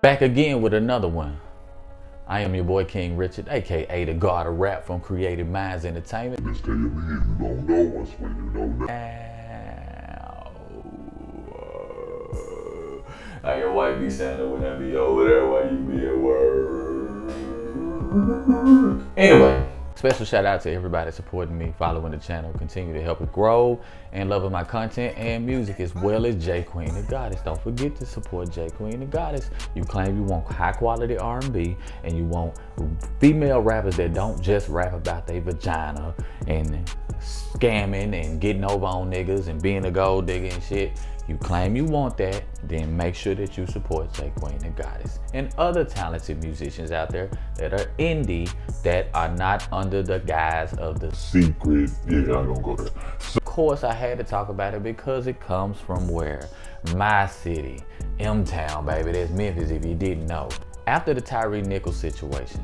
Back again with another one. I am your boy King Richard, aka the God of Rap from Creative Minds Entertainment. Just tell me if you don't know us when you know now. I your wife be standing when I be over there while you be at work. Anyway, special shout out to everybody supporting me, following the channel, continue to help it grow, and loving my content and music, as well as J Queen the Goddess. Don't forget to support J Queen the Goddess. You claim you want high quality R&B and you want female rappers that don't just rap about their vagina and scamming and getting over on niggas and being a gold digger and shit. You claim you want that, then make sure that you support J Queen the Goddess and other talented musicians out there that are indie, that are not under the guise of the secret. Yeah, I don't go there. Of course, I had to talk about it because it comes from where? My city, M-Town, baby. That's Memphis, if you didn't know. After the Tyree Nichols situation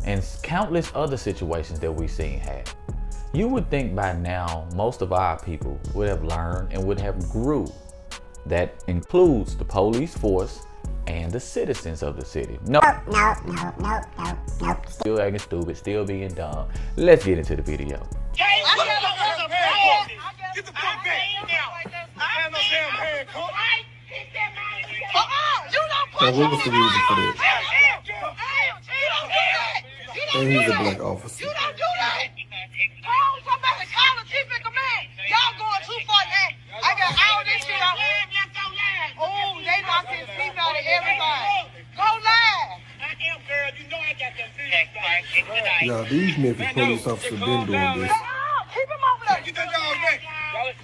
and countless other situations that we've seen happen, you would think by now most of our people would have learned and would have grew. That includes the police force and the citizens of the city. No. Still acting stupid, still being dumb. Let's get into the video. Get the fuck back. I have no damn handcuff. Now, what was the reason for this? And he's a black officer. You don't do that. Oh, somebody call the chief of command. Y'all going too far now. I got all this shit out. Oh, they knocked his teeth out of everybody. Go live. Now, these Memphis police officers been doing this. Keep him over there. Get that dog back.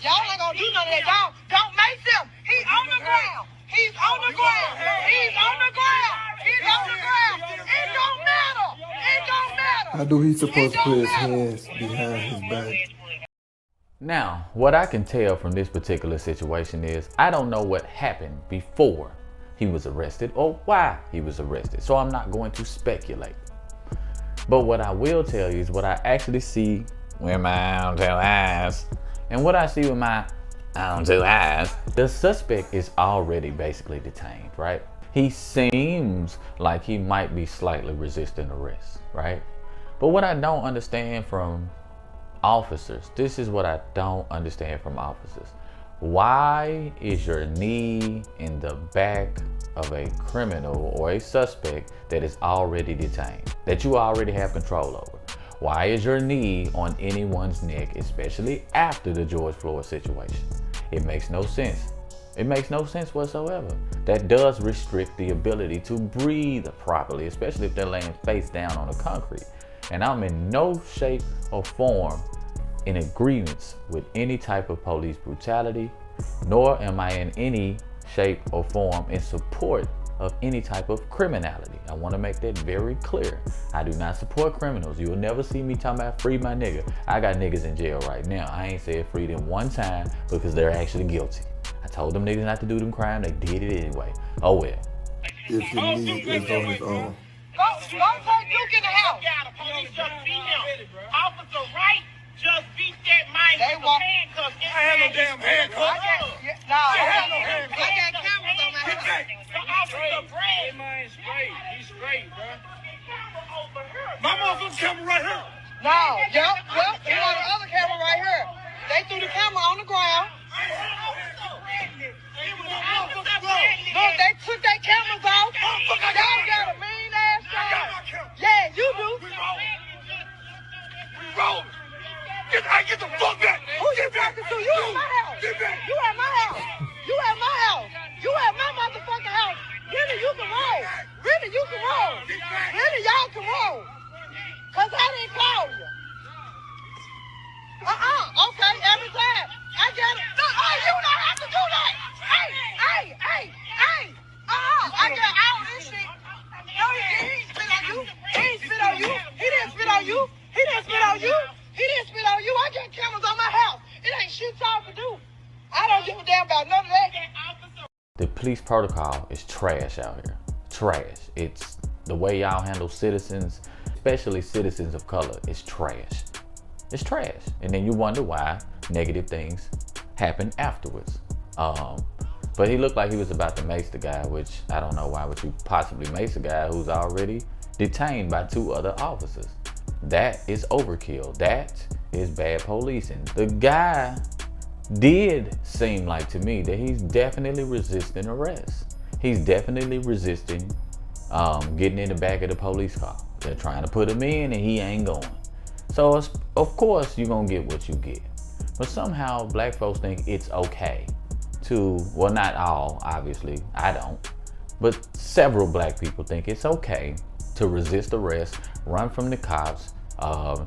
Y'all ain't gonna do none of that. Don't make them. He's on the ground. He's on the ground. He's on the ground. He's on the ground. It don't matter. It don't matter. How do he supposed to put his hands behind his back? Now, what I can tell from this particular situation is I don't know what happened before he was arrested or why he was arrested. So I'm not going to speculate. But what I will tell you is what I actually see with my own two eyes. And what I see with my own two eyes, the suspect is already basically detained, right? He seems like he might be slightly resisting arrest, right? But what I don't understand from officers, this is what I don't understand from officers. Why is your knee in the back of a criminal or a suspect that is already detained, that you already have control over? Why is your knee on anyone's neck, especially after the George Floyd situation? It makes no sense. It makes no sense whatsoever. That does restrict the ability to breathe properly, especially if they're laying face down on the concrete. And I'm in no shape or form in agreement with any type of police brutality, nor am I in any shape or form in support of any type of criminality. I want to make that very clear. I do not support criminals. You will never see me talking about free my nigga. I got niggas in jail right now. I ain't said free them one time because they're actually guilty. I told them niggas not to do them crime. They did it anyway. Oh well. If your knee is on his own. Go take Duke in the house. Officer Wright just beat that man with the handcuffs. I have no damn handcuffs. I got cameras on my house. Officer Brad. He's straight, bro. My motherfucker's camera right here. No, yep, well, you got the other camera right here. They threw the camera on the ground. Look, they took their cameras off. Y'all got a mean ass job. Yeah, you do. Roll. Get the fuck back. Who you talking to? You at my house. You at my house. You at my house. You at my motherfucking house. Really, you can roll. Really, you can roll. Really, y'all can roll. Cause I didn't call you. Okay, every time. I got it. Oh, you don't have to do that. Hey. I got all this shit. No, he ain't spit on you. He ain't spit on you. He didn't spit on you. He didn't spit on you. He didn't spit on you. I got cameras on my house. It ain't shit y'all can do. I don't give a damn about none of that. The police protocol is trash out here. Trash. It's the way y'all handle citizens, especially citizens of color. It's trash. It's trash. And then you wonder why negative things happen afterwards. But he looked like he was about to mace the guy, which I don't know why would you possibly mace a guy who's already detained by 2 other officers. That is overkill. That is bad policing. The guy did seem like to me that he's definitely resisting arrest. He's definitely resisting getting in the back of the police car. They're trying to put him in and he ain't going. So of course you're gonna get what you get. But somehow black folks think it's okay to, well, not all, obviously, I don't, but several black people think it's okay to resist arrest, run from the cops,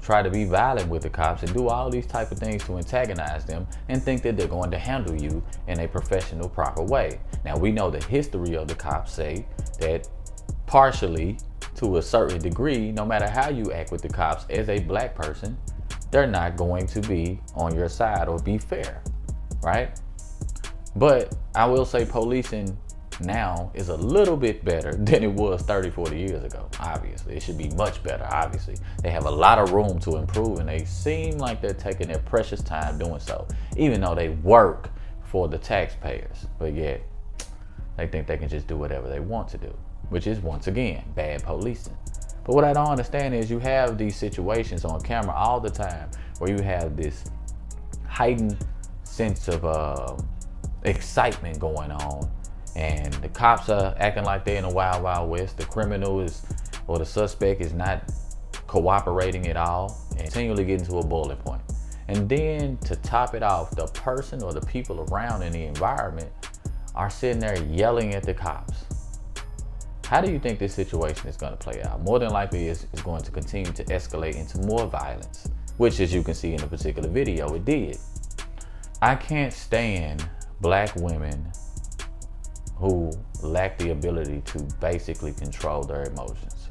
try to be violent with the cops, and do all these type of things to antagonize them, and think that they're going to handle you in a professional, proper way. Now, we know the history of the cops say that partially, to a certain degree, no matter how you act with the cops as a black person, they're not going to be on your side or be fair, right? But I will say policing now is a little bit better than it was 30, 40 years ago. Obviously, it should be much better. Obviously, they have a lot of room to improve, and they seem like they're taking their precious time doing so, even though they work for the taxpayers. But yet, they think they can just do whatever they want to do, which is, once again, bad policing. But what I don't understand is you have these situations on camera all the time where you have this heightened sense of excitement going on, and the cops are acting like they're in a wild, wild west. The criminal is, or the suspect is not cooperating at all, and continually getting to a boiling point. And then to top it off, the person or the people around in the environment are sitting there yelling at the cops. How do you think this situation is going to play out? More than likely, it's going to continue to escalate into more violence, which, as you can see in the particular video, it did. I can't stand black women who lack the ability to basically control their emotions.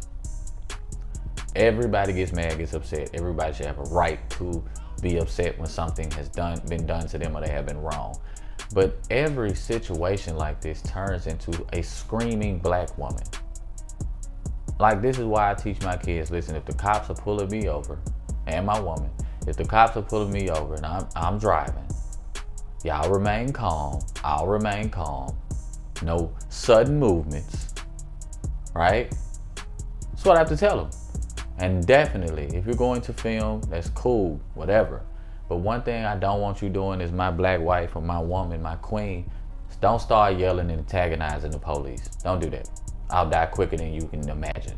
Everybody gets mad, gets upset. Everybody should have a right to be upset when something has been done to them or they have been wrong. But every situation like this turns into a screaming black woman. Like, this is why I teach my kids, listen, if the cops are pulling me over, and my woman, if the cops are pulling me over and I'm driving, y'all remain calm, I'll remain calm. No sudden movements, right? That's what I have to tell them. And definitely, if you're going to film, that's cool, whatever. But one thing I don't want you doing is my black wife or my woman, my queen, don't start yelling and antagonizing the police. Don't do that. I'll die quicker than you can imagine.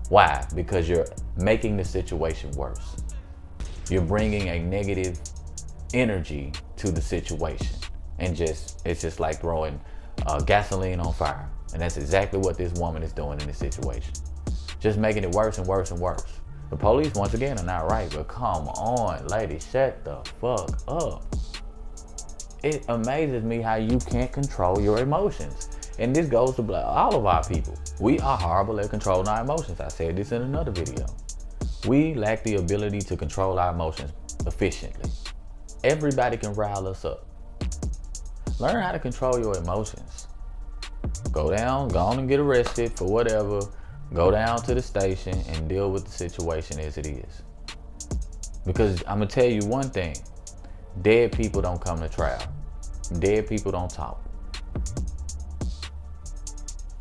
Why? Because you're making the situation worse. You're bringing a negative energy to the situation. And it's just like throwing gasoline on fire. And that's exactly what this woman is doing in this situation. Just making it worse and worse and worse. The police, once again, are not right, but come on, lady, shut the fuck up. It amazes me how you can't control your emotions. And this goes to all of our people. We are horrible at controlling our emotions. I said this in another video. We lack the ability to control our emotions efficiently. Everybody can rile us up. Learn how to control your emotions. Go on and get arrested for whatever. Go down to the station and deal with the situation as it is. Because I'm gonna tell you one thing, dead people don't come to trial. Dead people don't talk.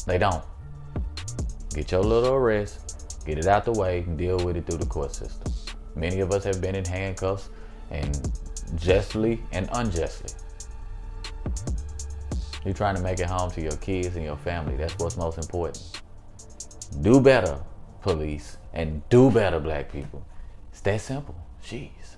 They don't. Get your little arrest, get it out the way, and deal with it through the court system. Many of us have been in handcuffs, and justly and unjustly. You're trying to make it home to your kids and your family. That's what's most important. Do better, police, and do better, black people. It's that simple. Jeez.